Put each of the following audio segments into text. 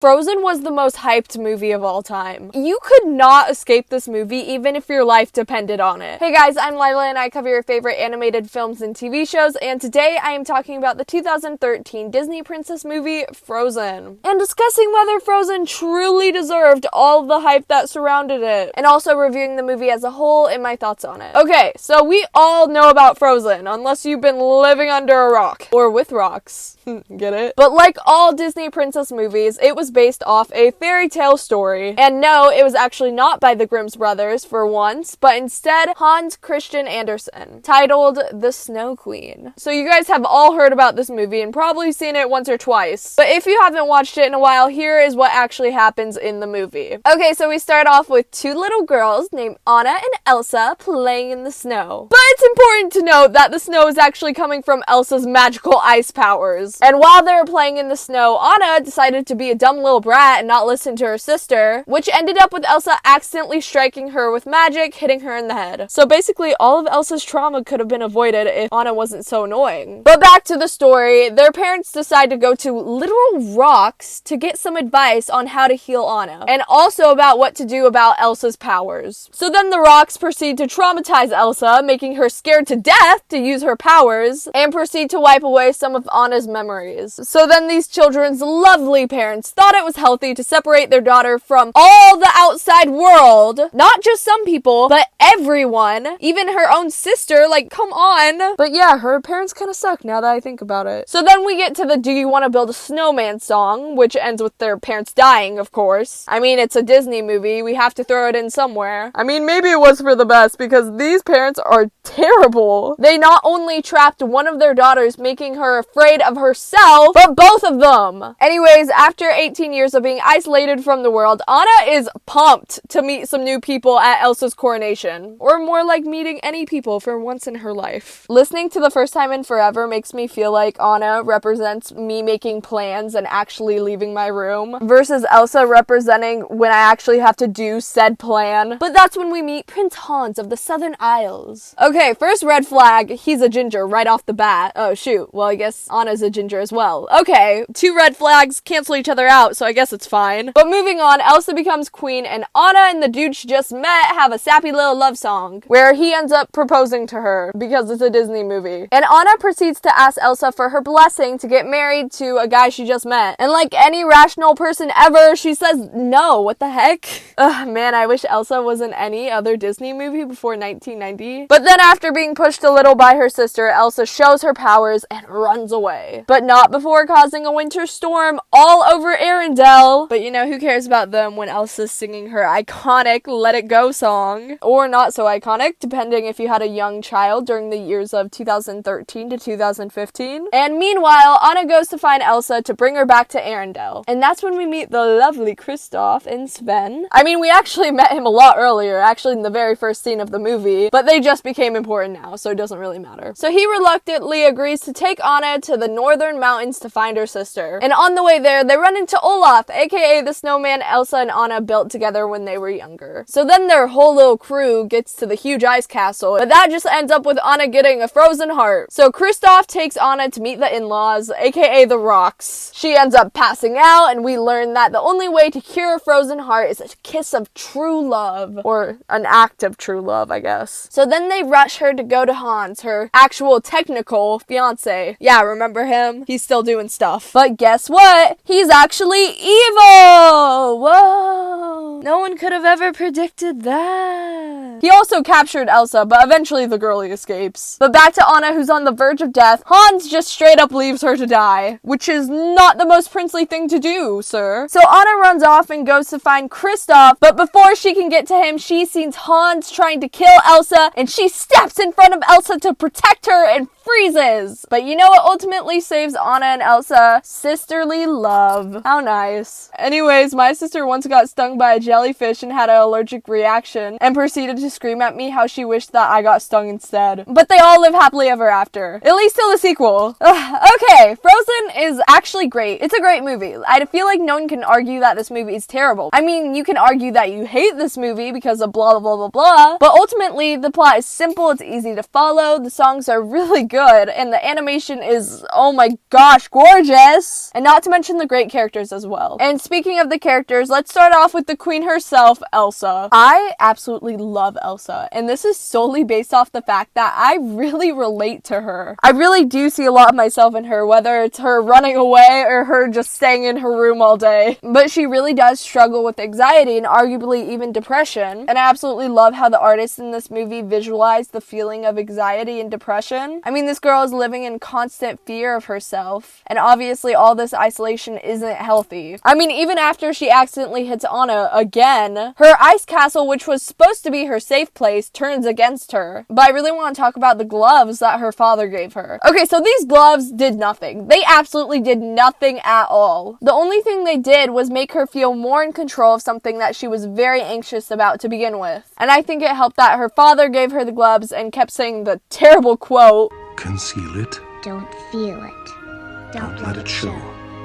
Frozen was the most hyped movie of all time. You could not escape this movie even if your life depended on it. Hey guys, I'm Lila and I cover your favorite animated films and TV shows, and today I am talking about the 2013 Disney princess movie, Frozen, and discussing whether Frozen truly deserved all the hype that surrounded it, and also reviewing the movie as a whole and my thoughts on it. Okay, so we all know about Frozen, unless you've been living under a rock. Or with rocks. Get it? But like all Disney princess movies, it was based off a fairy tale story. And no, it was actually not by the Grimm's brothers for once, but instead Hans Christian Andersen, titled The Snow Queen. So you guys have all heard about this movie and probably seen it once or twice. But if you haven't watched it in a while, here is what actually happens in the movie. Okay, so we start off with two little girls named Anna and Elsa playing in the snow. But it's important to note that the snow is actually coming from Elsa's magical ice powers. And while they were playing in the snow, Anna decided to be a dumb little brat and not listen to her sister, which ended up with Elsa accidentally striking her with magic, hitting her in the head. So basically, all of Elsa's trauma could have been avoided if Anna wasn't so annoying. But back to the story, their parents decide to go to literal rocks to get some advice on how to heal Anna, and also about what to do about Elsa's powers. So then the rocks proceed to traumatize Elsa, making her scared to death to use her powers, and proceed to wipe away some of Anna's memories. So then these children's lovely parents thought it was healthy to separate their daughter from all the outside world. Not just some people, but everyone. Even her own sister, like, come on. But yeah, her parents kind of suck now that I think about it. So then we get to the Do You Want to Build a Snowman song, which ends with their parents dying, of course. I mean, it's a Disney movie. We have to throw it in somewhere. I mean, maybe it was for the best because these parents are terrible. They not only trapped one of their daughters, making her afraid of herself, but both of them. Anyways, after 18 years of being isolated from the world, Anna is pumped to meet some new people at Elsa's coronation. Or more like meeting any people for once in her life. Listening to The First Time in Forever makes me feel like Anna represents me making plans and actually leaving my room, versus Elsa representing when I actually have to do said plan. But that's when we meet Prince Hans of the Southern Isles. Okay, first red flag, he's a ginger right off the bat. Oh shoot, well I guess Anna's a ginger as well. Okay, two red flags cancel each other out, so I guess it's fine. But moving on, Elsa becomes queen, and Anna and the dude she just met have a sappy little love song, where he ends up proposing to her, because it's a Disney movie. And Anna proceeds to ask Elsa for her blessing to get married to a guy she just met. And like any rational person ever, she says no. What the heck? Ugh, man, I wish Elsa was in any other Disney movie before 1990. But then after being pushed a little by her sister, Elsa shows her powers and runs away. But not before causing a winter storm all over Arendelle. But you know, who cares about them when Elsa's singing her iconic Let It Go song? Or not so iconic, depending if you had a young child during the years of 2013 to 2015. And meanwhile, Anna goes to find Elsa to bring her back to Arendelle. And that's when we meet the lovely Kristoff and Sven. I mean, we actually met him a lot earlier, actually in the very first scene of the movie, but they just became important now, so it doesn't really matter. So he reluctantly agrees to take Anna to the northern mountains to find her sister. And on the way there, they run into Olaf, aka the snowman Elsa and Anna built together when they were younger. So then their whole little crew gets to the huge ice castle, but that just ends up with Anna getting a frozen heart. So Kristoff takes Anna to meet the in-laws, aka the Rocks. She ends up passing out, and we learn that the only way to cure a frozen heart is a kiss of true love, or an act of true love, I guess. So then they rush her to go to Hans, her actual technical fiance. Yeah, remember him? He's still doing stuff. But guess what? He's actually evil! Whoa! No one could have ever predicted that. He also captured Elsa, but eventually the girlie escapes. But back to Anna, who's on the verge of death. Hans just straight up leaves her to die, which is not the most princely thing to do, sir. So Anna runs off and goes to find Kristoff, but before she can get to him, she sees Hans trying to kill Elsa, and she steps in front of Elsa to protect her and freezes. But you know what ultimately saves Anna and Elsa? Sisterly love. How nice. Anyways, my sister once got stung by a jellyfish and had an allergic reaction, and proceeded to scream at me how she wished that I got stung instead. But they all live happily ever after. At least till the sequel. Okay, Frozen is actually great. It's a great movie. I feel like no one can argue that this movie is terrible. I mean, you can argue argue that you hate this movie because of blah, blah, blah, blah, but ultimately, the plot is simple, it's easy to follow, the songs are really good, and the animation is, oh my gosh, gorgeous! And not to mention the great characters as well. And speaking of the characters, let's start off with the queen herself, Elsa. I absolutely love Elsa, and this is solely based off the fact that I really relate to her. I really do see a lot of myself in her, whether it's her running away or her just staying in her room all day. But she really does struggle with anxiety and arguably even depression, and I absolutely love how the artists in this movie visualize the feeling of anxiety and depression. I mean, this girl is living in constant fear of herself, and obviously all this isolation isn't healthy. I mean, even after she accidentally hits Anna again, her ice castle, which was supposed to be her safe place, turns against her. But I really want to talk about the gloves that her father gave her. Okay, so these gloves did nothing. They absolutely did nothing at all. The only thing they did was make her feel more in control of something that she was very anxious about to begin with. And I think it helped that her father gave her the gloves and kept saying the terrible quote, "Conceal it. Don't feel it. Don't let it show."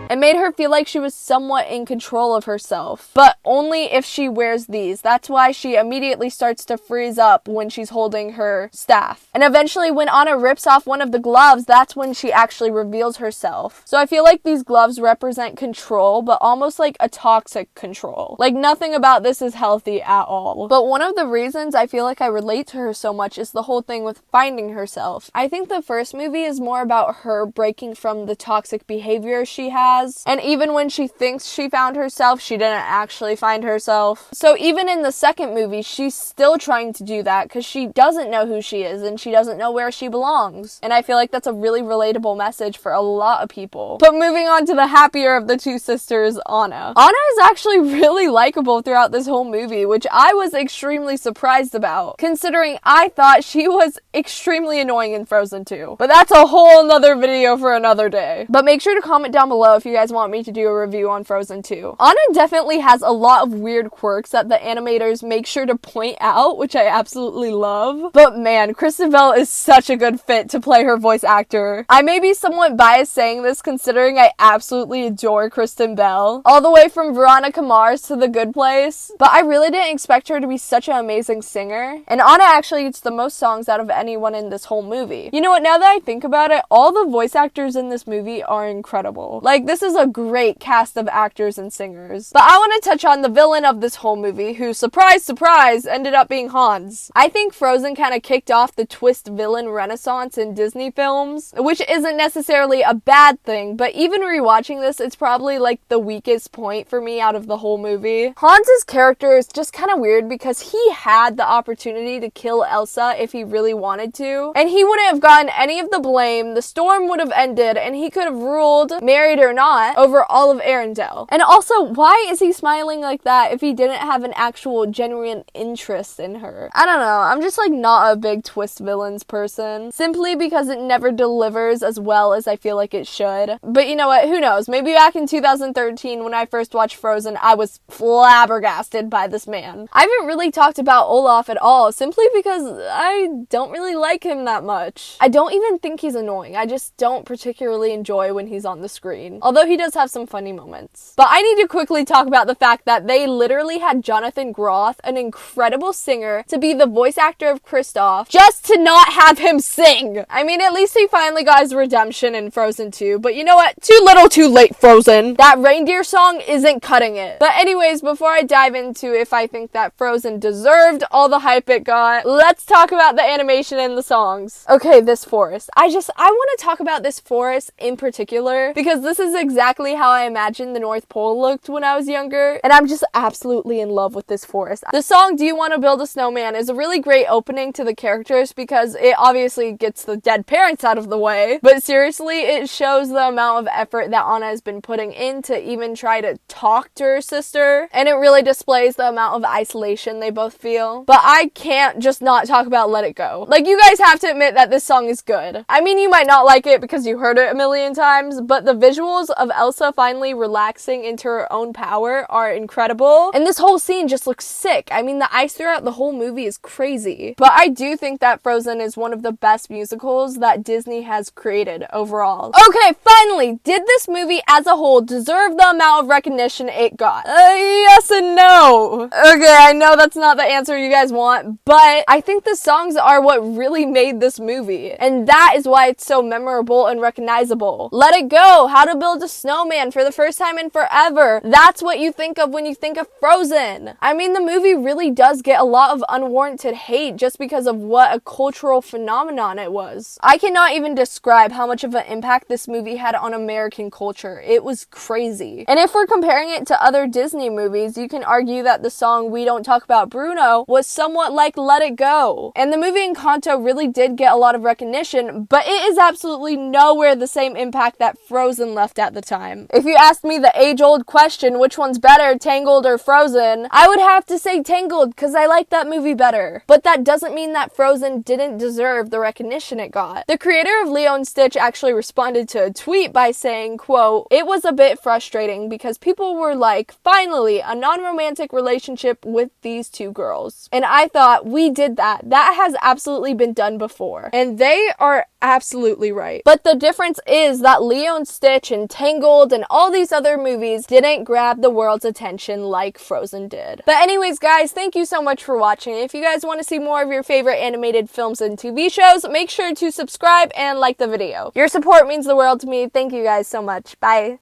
It made her feel like she was somewhat in control of herself, but only if she wears these. That's why she immediately starts to freeze up when she's holding her staff. And eventually when Anna rips off one of the gloves, that's when she actually reveals herself. So I feel like these gloves represent control, but almost like a toxic control. Like nothing about this is healthy at all. But one of the reasons I feel like I relate to her so much is the whole thing with finding herself. I think the first movie is more about her breaking from the toxic behavior she has. And even when she thinks she found herself, she didn't actually find herself. So even in the second movie, she's still trying to do that because she doesn't know who she is and she doesn't know where she belongs. And I feel like that's a really relatable message for a lot of people. But moving on to the happier of the two sisters, Anna. Anna is actually really likable throughout this whole movie, which I was extremely surprised about, considering I thought she was extremely annoying in Frozen 2. But that's a whole nother video for another day. But make sure to comment down below if you guys want me to do a review on Frozen 2. Anna definitely has a lot of weird quirks that the animators make sure to point out, which I absolutely love. But man, Kristen Bell is such a good fit to play her voice actor. I may be somewhat biased saying this considering I absolutely adore Kristen Bell, all the way from Veronica Mars to The Good Place, but I really didn't expect her to be such an amazing singer. And Anna actually gets the most songs out of anyone in this whole movie. You know what, now that I think about it, all the voice actors in this movie are incredible. Like, this is a great cast of actors and singers. But I want to touch on the villain of this whole movie, who, surprise, surprise, ended up being Hans. I think Frozen kind of kicked off the twist villain renaissance in Disney films, which isn't necessarily a bad thing, but even rewatching this, it's probably like the weakest point for me out of the whole movie. Hans's character is just kind of weird because he had the opportunity to kill Elsa if he really wanted to, and he wouldn't have gotten any of the blame, the storm would have ended, and he could have ruled, married or not, over all of Arendelle. And also, why is he smiling like that if he didn't have an actual genuine interest in her? I don't know, I'm just like not a big twist villains person, simply because it never delivers as well as I feel like it should. But you know what, who knows, maybe back in 2013 when I first watched Frozen, I was flabbergasted by this man. I haven't really talked about Olaf at all, simply because I don't really like him that much. I don't even think he's annoying, I just don't particularly enjoy when he's on the screen. Although he does have some funny moments. But I need to quickly talk about the fact that they literally had Jonathan Groff, an incredible singer, to be the voice actor of Kristoff, just to not have him sing. I mean, at least he finally got his redemption in Frozen 2, but you know what? Too little too late, Frozen. That reindeer song isn't cutting it. But anyways, before I dive into if I think that Frozen deserved all the hype it got, let's talk about the animation and the songs. Okay, this forest. I want to talk about this forest in particular because this is exactly how I imagined the North Pole looked when I was younger, and I'm just absolutely in love with this forest. The song Do You Want to Build a Snowman is a really great opening to the characters because it obviously gets the dead parents out of the way, but seriously, it shows the amount of effort that Anna has been putting in to even try to talk to her sister, and it really displays the amount of isolation they both feel. But I can't just not talk about Let It Go. Like, you guys have to admit that this song is good. I mean, you might not like it because you heard it a million times, but the visuals visuals of Elsa finally relaxing into her own power are incredible. And this whole scene just looks sick. I mean, the ice throughout the whole movie is crazy. But I do think that Frozen is one of the best musicals that Disney has created overall. Okay, finally, did this movie as a whole deserve the amount of recognition it got? Yes and no. Okay, I know that's not the answer you guys want, but I think the songs are what really made this movie. And that is why it's so memorable and recognizable. Let It Go, How to Build a Snowman for the first time in forever. That's what you think of when you think of Frozen. I mean, the movie really does get a lot of unwarranted hate just because of what a cultural phenomenon it was. I cannot even describe how much of an impact this movie had on American culture. It was crazy. And if we're comparing it to other Disney movies, you can argue that the song We Don't Talk About Bruno was somewhat like Let It Go. And the movie Encanto really did get a lot of recognition, but it is absolutely nowhere the same impact that Frozen left at the time. If you asked me the age-old question, which one's better, Tangled or Frozen, I would have to say Tangled because I like that movie better. But that doesn't mean that Frozen didn't deserve the recognition it got. The creator of Lilo and Stitch actually responded to a tweet by saying, quote, "It was a bit frustrating because people were like, finally, a non-romantic relationship with these two girls. And I thought, we did that. That has absolutely been done before." And they are absolutely right. But the difference is that Lilo and Stitch and Tangled and all these other movies didn't grab the world's attention like Frozen did. But anyways, guys, thank you so much for watching. If you guys want to see more of your favorite animated films and TV shows, make sure to subscribe and like the video. Your support means the world to me. Thank you guys so much. Bye.